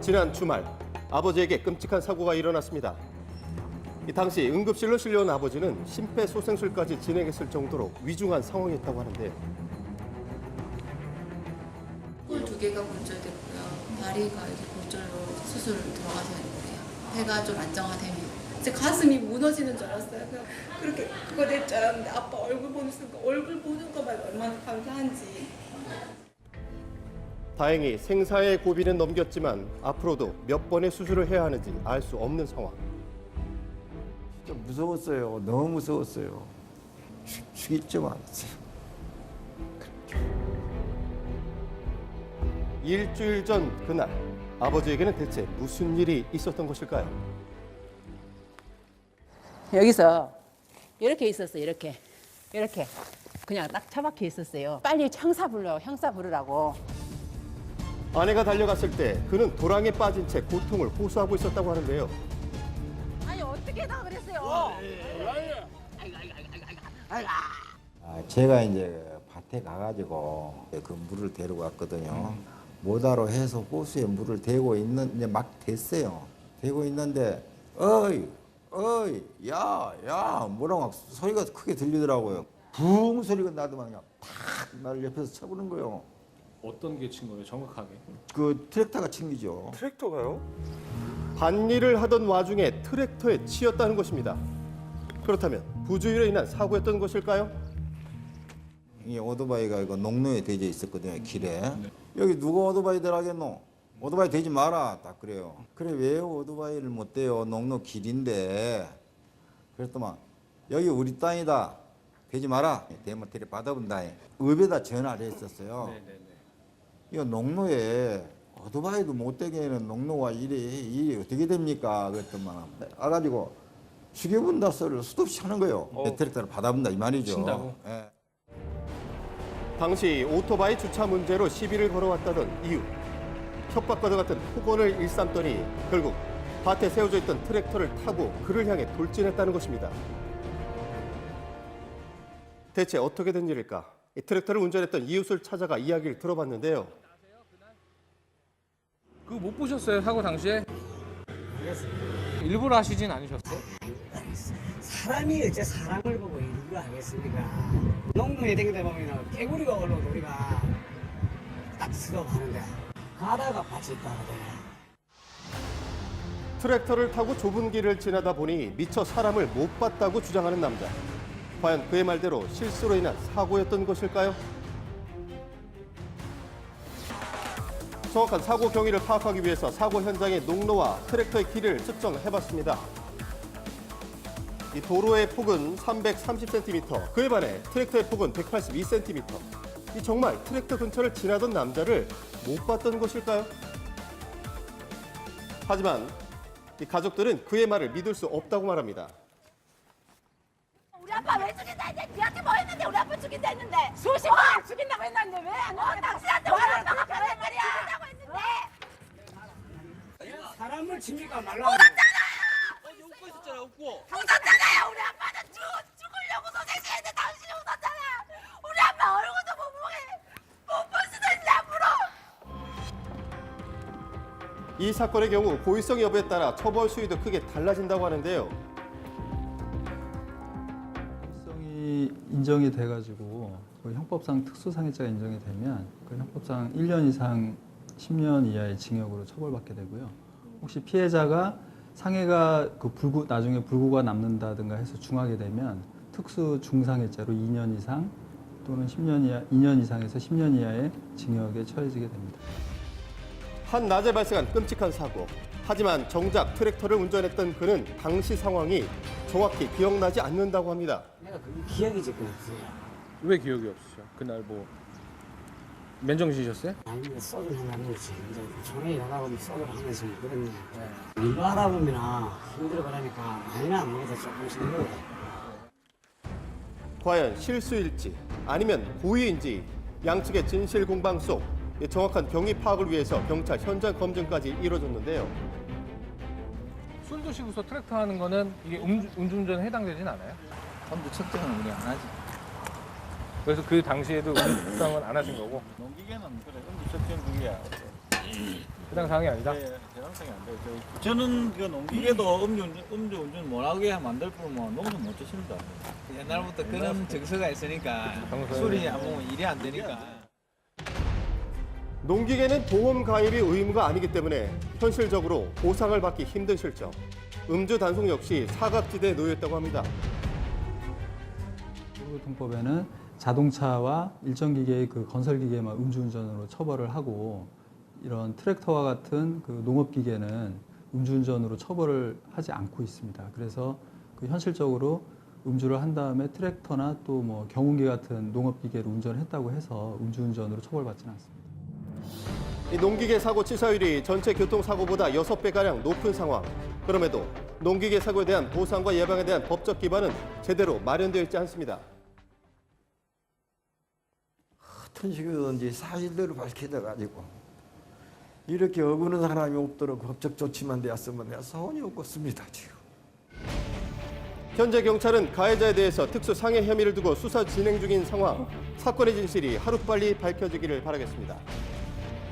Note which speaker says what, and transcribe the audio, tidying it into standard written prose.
Speaker 1: 지난 주말 아버지에게 끔찍한 사고가 일어났습니다. 이 당시 응급실로 실려온 아버지는 심폐소생술까지 진행했을 정도로 위중한 상황이었다고 하는데요.
Speaker 2: 뿔 2개가 골절됐고요. 다리가 이제 골절로 수술 들어가서 했는데요. 배가 좀 안정화되면 제 가슴이 무너지는 줄 알았어요. 그렇게 그거 될 줄 알았는데 아빠 얼굴 보는 순간 얼굴 보는 것만 얼마나 감사한지.
Speaker 1: 다행히 생사의 고비는 넘겼지만 앞으로도 몇 번의 수술을 해야 하는지 알 수 없는 상황.
Speaker 3: 진짜 무서웠어요. 너무 무서웠어요. 죽이지 않았어요.
Speaker 1: 일주일 전 그날 아버지에게는 대체 무슨 일이 있었던 것일까요?
Speaker 4: 여기서 이렇게 있었어요. 이렇게 그냥 딱 처박혀 있었어요. 빨리 형사 부르라고.
Speaker 1: 아내가 달려갔을 때 그는 도랑에 빠진 채 고통을 호소하고 있었다고 하는데요.
Speaker 4: 아니 어떻게 다 그랬어요?
Speaker 3: 제가 이제 밭에 가가지고 그 물을 데리고 왔거든요. 모다로 해서 호수에 물을 대고 있는 이제 막 댔어요. 대고 있는데 어이 야 뭐라고 막 소리가 크게 들리더라고요. 붕 소리가 나더만 그냥 탁 나를 옆에서 쳐보는 거예요.
Speaker 5: 어떤 게 친 거예요, 정확하게?
Speaker 3: 그 트랙터가 튕기죠.
Speaker 6: 트랙터가요?
Speaker 1: 밭일을 하던 와중에 트랙터에 치였다는 것입니다. 그렇다면 부주의로 인한 사고였던 것일까요?
Speaker 3: 이 오토바이가 이거 농로에 대져 있었거든요, 길에. 여기 누가 오토바이 대라겠노? 오토바이 대지 마라, 딱 그래요. 그래, 왜 오토바이를 못 대요? 농로 길인데. 그랬더만, 여기 우리 땅이다. 대지 마라. 대면 데려 받아본다. 읍에다 전화를 했었어요.
Speaker 5: 네네네.
Speaker 3: 이거 농로에 오토바이도 못 되게 하는 농로와 일이 어떻게 됩니까? 그랬더만, 와가지고 죽여본다 소리를 수도 없이 하는 거예요. 트랙터를 받아본다, 이 말이죠.
Speaker 5: 친다고?
Speaker 3: 예.
Speaker 1: 당시 오토바이 주차 문제로 시비를 걸어왔다던 이유. 협박과도 같은 폭언을 일삼더니 결국 밭에 세워져 있던 트랙터를 타고 그를 향해 돌진했다는 것입니다. 대체 어떻게 된 일일까? 이 트랙터를 운전했던 이웃을 찾아가 이야기를 들어봤는데요.
Speaker 5: 그거 못 보셨어요, 사고 당시에? 일부러 하시진 않으셨어요?
Speaker 7: 사람이 어째 사람을 보고 일부러 하겠습니까? 농구에 댕기다 보면 개구리가 올라오고 우리가 딱 스톱하는데 가다가 밭이 있다거든요.
Speaker 1: 트랙터를 타고 좁은 길을 지나다 보니 미처 사람을 못 봤다고 주장하는 남자. 과연 그의 말대로 실수로 인한 사고였던 것일까요? 정확한 사고 경위를 파악하기 위해서 사고 현장의 농로와 트랙터의 길을 측정해봤습니다. 이 도로의 폭은 330cm, 그에 반해 트랙터의 폭은 182cm. 이 정말 트랙터 근처를 지나던 남자를 못 봤던 것일까요? 하지만 이 가족들은 그의 말을 믿을 수 없다고 말합니다.
Speaker 8: 우리 아빠 왜 죽인다 했는데 니한테 뭐 했는데 우리 아빠 죽인다 했는데 수십 번 죽인다고 했는데 왜 안 와? 당신한테 우리 아빠가 그런 말이야 죽인다고 했는데
Speaker 7: 사람을 칩니까 말라.
Speaker 8: 웃고 있었잖아 웃었잖아요 우리 아빠는 죽으려고 소생시했는데 당신이 웃었잖아 우리 아빠 얼굴도 못 볼 수도 있지 앞으로.
Speaker 1: 이 사건의 경우 고의성 여부에 따라 처벌 수위도 크게 달라진다고 하는데요.
Speaker 9: 고의성이 인정이 돼가지고 그 형법상 특수상해죄가 인정이 되면 그 형법상 1년 이상 10년 이하의 징역으로 처벌받게 되고요. 혹시 피해자가 상해가 나중에 불구가 남는다든가 해서 중하게 되면 특수 중상해죄로 2년 이상 또는 10년 이하, 2년 이상에서 10년 이하의 징역에 처해지게 됩니다.
Speaker 1: 한낮에 발생한 끔찍한 사고. 하지만 정작 트랙터를 운전했던 그는 당시 상황이 정확히 기억나지 않는다고 합니다.
Speaker 7: 내가 그게 기억이 지금 없어요.
Speaker 5: 왜 기억이 없으셔? 그날 뭐 맨정신이셨어요?
Speaker 7: 아니 소주를 한잔 먹지. 이제 종에 가다 보면 소주를 하면서 그랬네. 일하다 보면 힘들어 그러니까 많이는 안 먹어도 조금씩 먹어요.
Speaker 1: 과연 실수일지 아니면 고의인지 양측의 진실 공방 속 정확한 경위 파악을 위해서 경찰 현장 검증까지 이뤄졌는데요.
Speaker 5: 술 드시고서 트랙터 하는 거는 이게 음주운전에 해당되진 않아요?
Speaker 10: 전부 측정은 우리 안 하지.
Speaker 5: 그래서 그 당시에도 음주운전은 안 하신 거고?
Speaker 10: 농기계는 그래 음주 측정 중이야.
Speaker 5: 해당 사항이 아니다.
Speaker 10: 네, 대상성이 안 돼요. 저는 그 농기계도 음주운전 못하게 만들 뿐만 농도 못 줬습니다. 옛날부터 그런 정서가 있으니까 술이 안 먹으면 일이 안 되니까.
Speaker 1: 농기계는 보험 가입이 의무가 아니기 때문에 현실적으로 보상을 받기 힘든 실정. 음주 단속 역시 사각지대에 놓였다고 합니다.
Speaker 9: 도로교통법에는 자동차와 일정 기계의 그 건설 기계만 음주운전으로 처벌을 하고 이런 트랙터와 같은 그 농업 기계는 음주운전으로 처벌을 하지 않고 있습니다. 그래서 그 현실적으로 음주를 한 다음에 트랙터나 또 뭐 경운기 같은 농업 기계를 운전했다고 해서 음주운전으로 처벌받지는 않습니다.
Speaker 1: 이 농기계 사고 치사율이 전체 교통사고보다 6배가량 높은 상황. 그럼에도 농기계 사고에 대한 보상과 예방에 대한 법적 기반은 제대로 마련되어 있지 않습니다.
Speaker 6: 어떤 식으로든지 사실대로 밝혀져 가지고 이렇게 어구는 사람이 없도록 법적 조치만 되었으면 내가 소원이 없겠습니다 지금.
Speaker 1: 현재 경찰은 가해자에 대해서 특수 상해 혐의를 두고 수사 진행 중인 상황. 사건의 진실이 하루빨리 밝혀지기를 바라겠습니다.